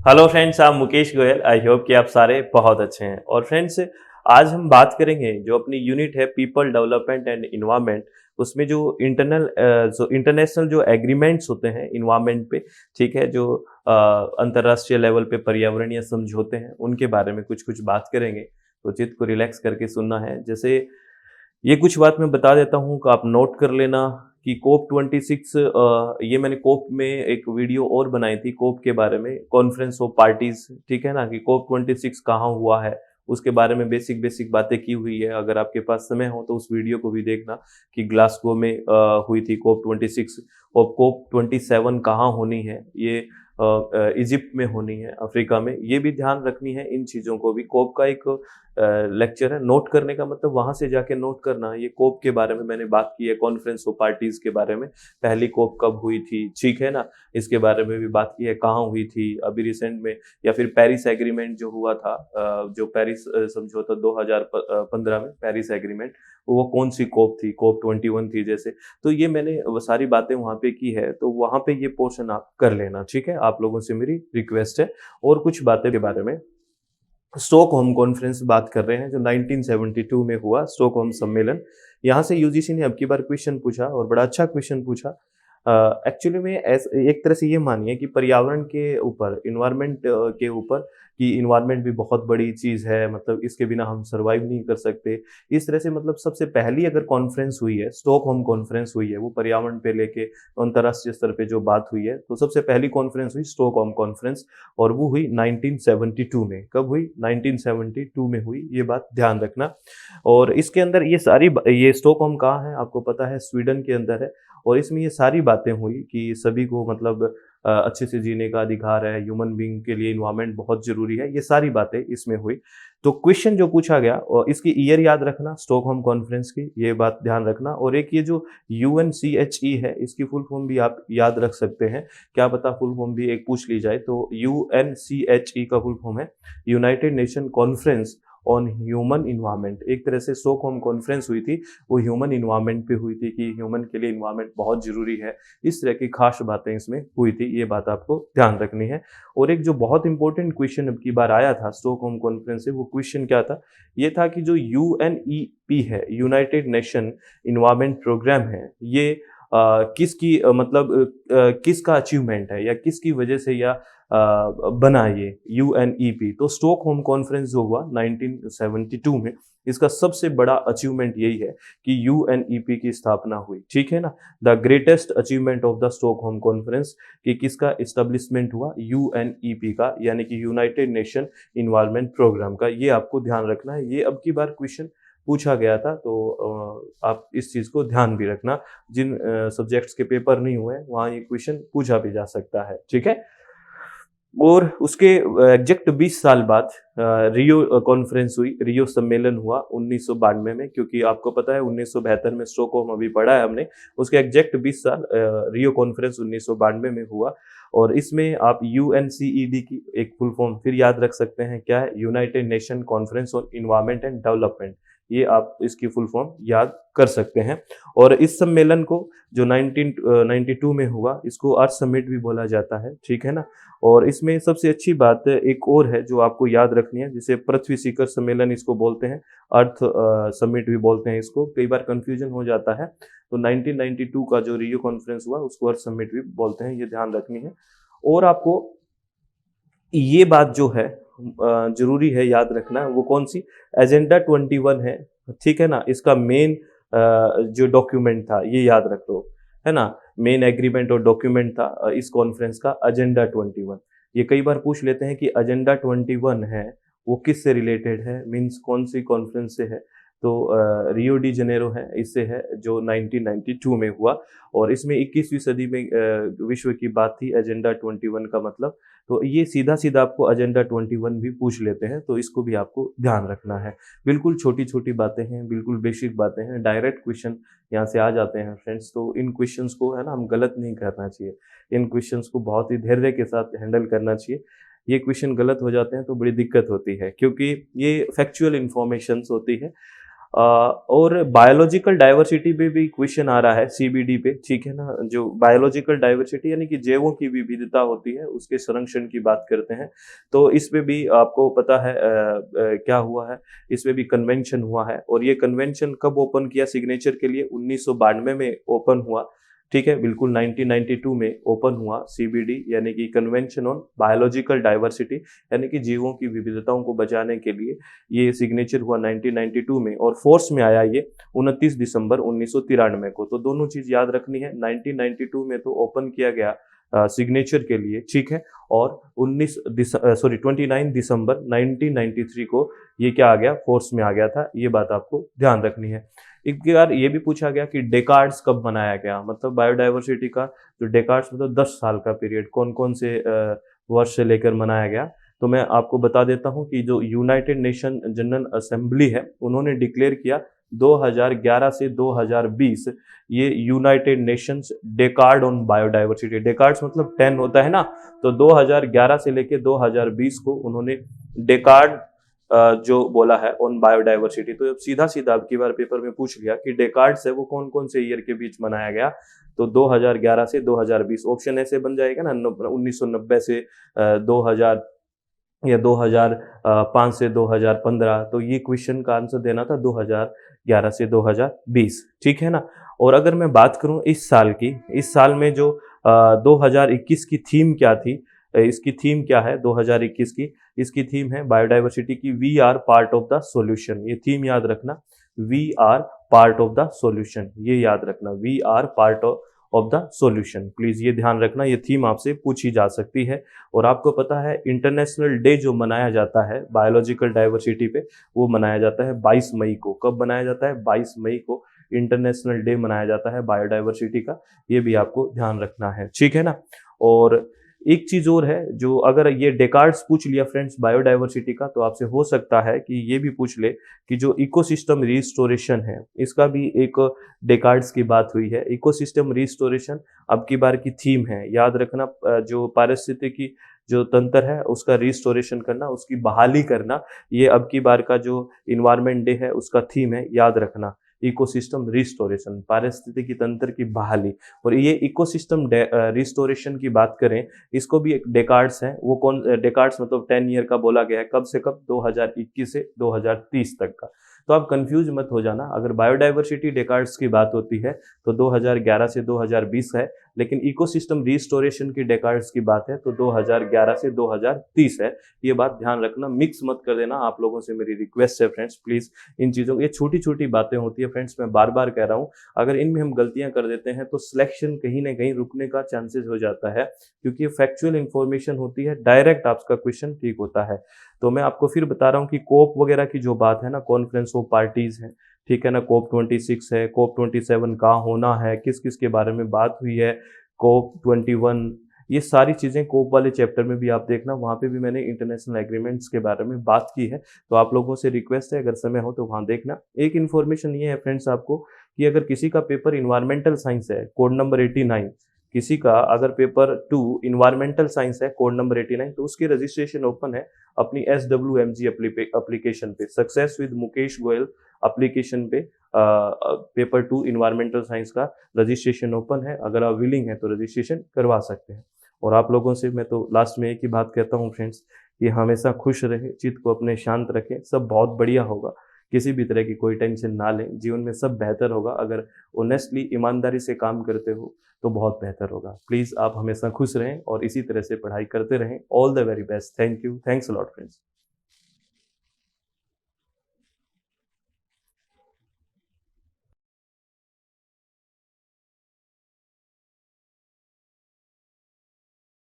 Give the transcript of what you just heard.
Hello friends, आप Mukesh Goyal. I hope कि आप सारे बहुत अच्छे हैं। और फ्रेंड्स, आज हम बात करेंगे जो अपनी यूनिट है पीपल डेवलपमेंट एंड इन्वायरमेंट। उसमें जो इंटरनेशनल जो एग्रीमेंट्स होते हैं इन्वायरमेंट पे, ठीक है, जो अंतर्राष्ट्रीय लेवल पे पर्यावरणीय समझौते हैं उनके बारे में कुछ कुछ बात करेंगे। तो चित्त को रिलैक्स करके सुनना है। जैसे ये कुछ बात मैं बता देता हूँ कि आप नोट कर लेना कि कोप 26, ये मैंने कोप में एक वीडियो और बनाई थी कोप के बारे में, कॉन्फ्रेंस ऑफ पार्टीज, ठीक है ना, कि कोप 26 कहाँ हुआ है उसके बारे में बेसिक बेसिक बातें की हुई है। अगर आपके पास समय हो तो उस वीडियो को भी देखना कि ग्लासगो में हुई थी कोप 26। और कोप 27 कहाँ होनी है, ये इजिप्ट में होनी है, अफ्रीका में। ये भी ध्यान रखनी है इन चीज़ों को भी। कोप का एक लेक्चर है, नोट करने का मतलब वहां से जाके नोट करना। ये कोप के बारे में मैंने बात की है, कॉन्फ्रेंस ऑफ पार्टीज के बारे में। पहली कोप कब हुई थी, ठीक है ना, इसके बारे में भी बात की है, कहाँ हुई थी अभी रिसेंट में। या फिर पेरिस एग्रीमेंट जो हुआ था, जो पेरिस समझौता 2015 में पेरिस एग्रीमेंट, वो कौन सी कोप थी, कोप 21 थी जैसे। तो ये मैंने वो सारी बातें वहाँ पे की है, तो वहाँ पे ये पोर्शन आप कर लेना, ठीक है। आप लोगों से मेरी रिक्वेस्ट है। और कुछ बातें के बारे में, स्टॉकहोम कॉन्फ्रेंस बात कर रहे हैं जो 1972 में हुआ, स्टॉकहोम सम्मेलन। यहाँ से यूजीसी ने अब की बार क्वेश्चन पूछा और बड़ा अच्छा क्वेश्चन पूछा। एक्चुअली में एक तरह से ये मानिए कि पर्यावरण के ऊपर, इन्वायरमेंट के ऊपर, कि इन्वायरमेंट भी बहुत बड़ी चीज़ है, मतलब इसके बिना हम सर्वाइव नहीं कर सकते। इस तरह से मतलब सबसे पहली अगर कॉन्फ्रेंस हुई है, स्टॉकहोम कॉन्फ्रेंस हुई है, वो पर्यावरण पे लेके अंतर्राष्ट्रीय स्तर पे जो बात हुई है, तो सबसे पहली कॉन्फ्रेंस हुई स्टॉकहोम कॉन्फ्रेंस। और वो हुई 1972 में। कब हुई? 1972 में हुई, ये बात ध्यान रखना। और इसके अंदर ये स्टॉकहोम कहाँ है आपको पता है, स्वीडन के अंदर है। और इसमें ये सारी बातें हुई कि सभी को मतलब अच्छे से जीने का अधिकार है, ह्यूमन बीइंग के लिए इन्वायरमेंट बहुत जरूरी है, ये सारी बातें इसमें हुई। तो क्वेश्चन जो पूछा गया, और इसकी ईयर याद रखना स्टॉकहोम कॉन्फ्रेंस की, ये बात ध्यान रखना। और एक ये जो यूएनसीएचई है, इसकी फुल फॉर्म भी आप याद रख सकते हैं। क्या पता फुल फॉर्म भी एक पूछ ली जाए। तो यूएनसीएचई का फुल फॉर्म है United nation conference on human environment. एक तरह से स्टॉकहोम कॉन्फ्रेंस हुई थी, वो ह्यूमन इन्वायरमेंट पे हुई थी कि ह्यूमन के लिए इन्वायरमेंट बहुत जरूरी है। इस तरह की खास बातें इसमें हुई थी, ये बात आपको ध्यान रखनी है। और एक जो बहुत इंपॉर्टेंट क्वेश्चन अब की बार आया था स्टॉकहोम कॉन्फ्रेंस से, वो क्वेश्चन क्या था? ये था कि जो यूएनईपी है, यूनाइटेड नेशन इन्वायरमेंट प्रोग्राम है, ये किसकी किसका अचीवमेंट है, या किसकी वजह से या बना ये यूएनईपी। तो स्टॉकहोम कॉन्फ्रेंस जो हुआ 1972 में, इसका सबसे बड़ा अचीवमेंट यही है कि यूएनईपी की स्थापना हुई, ठीक है ना। The greatest achievement of the Stockholm conference, कि किसका इस्टेब्लिशमेंट हुआ? यूएनईपी का, यानी कि यूनाइटेड नेशन इन्वायरमेंट प्रोग्राम का। ये आपको ध्यान रखना है, ये अब की बार क्वेश्चन पूछा गया था। तो आप इस चीज को ध्यान भी रखना। जिन सब्जेक्ट्स के पेपर नहीं हुए वहां ये क्वेश्चन पूछा भी जा सकता है, ठीक है। और उसके एग्जैक्ट 20 साल बाद रियो कॉन्फ्रेंस हुई, रियो सम्मेलन हुआ 1992 में। क्योंकि आपको पता है 1972 में स्टॉकहोम अभी पढ़ा है हमने, उसके एग्जैक्ट 20 साल रियो कॉन्फ्रेंस 1992 में हुआ। और इसमें आप यूएनसीईडी की एक फुल फॉर्म फिर याद रख सकते हैं, क्या है? United nation conference on environment and development. ये आप इसकी फुल फॉर्म याद कर सकते हैं। और इस सम्मेलन को जो 1992 में हुआ, इसको अर्थ समिट भी बोला जाता है, ठीक है ना। और इसमें सबसे अच्छी बात एक और है जो आपको याद रखनी है, जिसे पृथ्वी शिखर सम्मेलन इसको बोलते हैं, अर्थ समिट भी बोलते हैं इसको, कई बार कंफ्यूजन हो जाता है। तो 1992 का जो रियो कॉन्फ्रेंस हुआ उसको अर्थ समिट भी बोलते हैं, ये ध्यान रखनी है। और आपको ये बात जो है जरूरी है याद रखना, वो कौन सी? एजेंडा 21 है, ठीक है ना। इसका मेन जो डॉक्यूमेंट था, ये याद रख लो, है ना। मेन एग्रीमेंट और डॉक्यूमेंट था इस कॉन्फ्रेंस का, एजेंडा 21। ये कई बार पूछ लेते हैं कि एजेंडा 21 है वो किस से रिलेटेड है, मीन्स कौन सी कॉन्फ्रेंस से है। तो रियो डी जनेरो है, इससे है, जो 1992 में हुआ। और इसमें 21वीं सदी में विश्व की बात थी एजेंडा 21 का मतलब। तो ये सीधा सीधा आपको एजेंडा 21 भी पूछ लेते हैं, तो इसको भी आपको ध्यान रखना है। बिल्कुल छोटी छोटी बातें हैं, बिल्कुल बेसिक बातें हैं, डायरेक्ट क्वेश्चन यहाँ से आ जाते हैं फ्रेंड्स। तो इन क्वेश्चंस को है ना, हम गलत नहीं करना चाहिए। इन क्वेश्चंस को बहुत ही धैर्य के साथ हैंडल करना चाहिए। ये क्वेश्चन गलत हो जाते हैं तो बड़ी दिक्कत होती है, क्योंकि ये फैक्चुअल इंफॉर्मेशन होती है। और बायोलॉजिकल डाइवर्सिटी पे भी क्वेश्चन आ रहा है सीबीडी पे, ठीक है ना। जो बायोलॉजिकल डाइवर्सिटी यानी कि जैवों की विविधता होती है, उसके संरक्षण की बात करते हैं। तो इस पे भी आपको पता है क्या हुआ है, इस पे भी कन्वेंशन हुआ है। और ये कन्वेंशन कब ओपन किया सिग्नेचर के लिए? 1992 में ओपन हुआ, ठीक है, बिल्कुल 1992 में ओपन हुआ सीबीडी यानी कि कन्वेंशन ऑन बायोलॉजिकल डाइवर्सिटी, यानी कि जीवों की विविधताओं को बचाने के लिए ये सिग्नेचर हुआ 1992 में, और फोर्स में आया ये 29 दिसंबर 1993 को। तो दोनों चीज याद रखनी है, 1992 में तो ओपन किया गया सिग्नेचर के लिए, ठीक है, और 29 दिसंबर 1993 को ये क्या आ गया, फोर्स में आ गया था। ये बात आपको ध्यान रखनी है। एक बार ये भी पूछा गया कि डेकार्ड्स कब बनाया गया, मतलब बायोडाइवर्सिटी का जो डेकार्ड्स मतलब 10 साल का पीरियड कौन कौन से वर्ष से लेकर मनाया गया। तो मैं आपको बता देता हूं कि जो यूनाइटेड नेशन जनरल असेंबली है, उन्होंने डिक्लेयर किया 2011 से 2020 ये United Nations decade on biodiversity. Decades मतलब 10 होता है ना, तो 2011 से लेके 2020 को उन्होंने डेकार्ड जो बोला है ऑन बायोडाइवर्सिटी। तो अब सीधा सीधा अब की बार पेपर में पूछ लिया कि डेकार्ड्स है वो कौन कौन से ईयर के बीच मनाया गया, तो 2011 से 2020 ऑप्शन ऐसे बन जाएगा ना, 1990 से 2000 या 2005 से 2015। तो ये क्वेश्चन का आंसर देना था 2011 से 2020, ठीक है ना। और अगर मैं बात करूं इस साल की, इस साल में जो 2021 की थीम क्या थी, इसकी थीम क्या है 2021 की? इसकी थीम है बायोडाइवर्सिटी की we are part of the solution. ये थीम याद रखना, we are part of the solution, ये याद रखना, we are part of the solution. Please ये ध्यान रखना, ये थीम आपसे पूछी जा सकती है। और आपको पता है इंटरनेशनल डे जो मनाया जाता है बायोलॉजिकल डाइवर्सिटी पे, वो मनाया जाता है 22 मई को। कब मनाया जाता है? 22 मई को इंटरनेशनल डे मनाया जाता है बायोडाइवर्सिटी का। ये भी आपको ध्यान रखना है, ठीक है ना। और एक चीज और है, जो अगर ये डेकार्ड्स पूछ लिया फ्रेंड्स बायोडाइवर्सिटी का, तो आपसे हो सकता है कि ये भी पूछ ले कि जो इकोसिस्टम रिस्टोरेशन है, इसका भी एक डेकार्ड्स की बात हुई है। इकोसिस्टम रिस्टोरेशन अब की बार की थीम है, याद रखना। जो पारिस्थितिकी जो तंत्र है उसका रिस्टोरेशन करना, उसकी बहाली करना, ये अब की बार का जो इन्वायरमेंट डे है उसका थीम है, याद रखना। इकोसिस्टम रिस्टोरेशन, पारिस्थितिकी तंत्र की बहाली। और ये इकोसिस्टम रिस्टोरेशन की बात करें, इसको भी एक डेकार्ड्स है। वो कौन डेकार्ड्स मतलब 10 ईयर का बोला गया है, कब से कब? 2021 से 2030 तक का। तो आप कंफ्यूज मत हो जाना, अगर बायोडाइवर्सिटी डेकार्ड्स की बात होती है तो 2011 से 2020 है, लेकिन इकोसिस्टम रिस्टोरेशन की डेकार्ड्स की बात है तो 2011 से 2030 है। ये बात ध्यान रखना, मिक्स मत कर देना। आप लोगों से मेरी रिक्वेस्ट है फ्रेंड्स, प्लीज इन चीजों, ये छोटी छोटी बातें होती है फ्रेंड्स, मैं बार बार कह रहा हूँ, अगर इनमें हम गलतियां कर देते हैं तो सिलेक्शन कहीं ना कहीं रुकने का चांसेस हो जाता है, क्योंकि ये फैक्चुअल इंफॉर्मेशन होती है, डायरेक्ट आपका क्वेश्चन ठीक होता है। तो मैं आपको फिर बता रहा हूँ कि कोप वगैरह की जो बात है ना, कॉन्फ्रेंस ऑफ पार्टीज है, ठीक है ना, कोप 26 है, कोप 27 कहाँ होना है, किस किस के बारे में बात हुई है, कोप 21, ये सारी चीज़ें कोप वाले चैप्टर में भी आप देखना, वहाँ पे भी मैंने इंटरनेशनल एग्रीमेंट्स के बारे में बात की है। तो आप लोगों से रिक्वेस्ट है, अगर समय हो तो वहाँ देखना। एक इन्फॉर्मेशन ये है फ्रेंड्स आपको कि अगर किसी का पेपर इन्वायरमेंटल साइंस है, कोड नंबर 89, किसी का अगर पेपर 2 इन्वायरमेंटल साइंस है, कोड नंबर 89, तो उसकी रजिस्ट्रेशन ओपन है अपनी SWMG एप्लीकेशन पे, success with Mukesh Goyal application पे। पेपर 2 इन्वायरमेंटल साइंस का रजिस्ट्रेशन ओपन है, अगर आप विलिंग है तो रजिस्ट्रेशन करवा सकते हैं। और आप लोगों से मैं तो लास्ट में एक ही बात कहता हूँ फ्रेंड्स, कि हमेशा खुश रहे, चित्त को अपने शांत रखें, सब बहुत बढ़िया होगा। किसी भी तरह की कोई टेंशन ना लें, जीवन में सब बेहतर होगा। अगर ऑनेस्टली ईमानदारी से काम करते हो तो बहुत बेहतर होगा। प्लीज़ आप हमेशा खुश रहें और इसी तरह से पढ़ाई करते रहें। All the very best. Thank you, thanks a lot friends.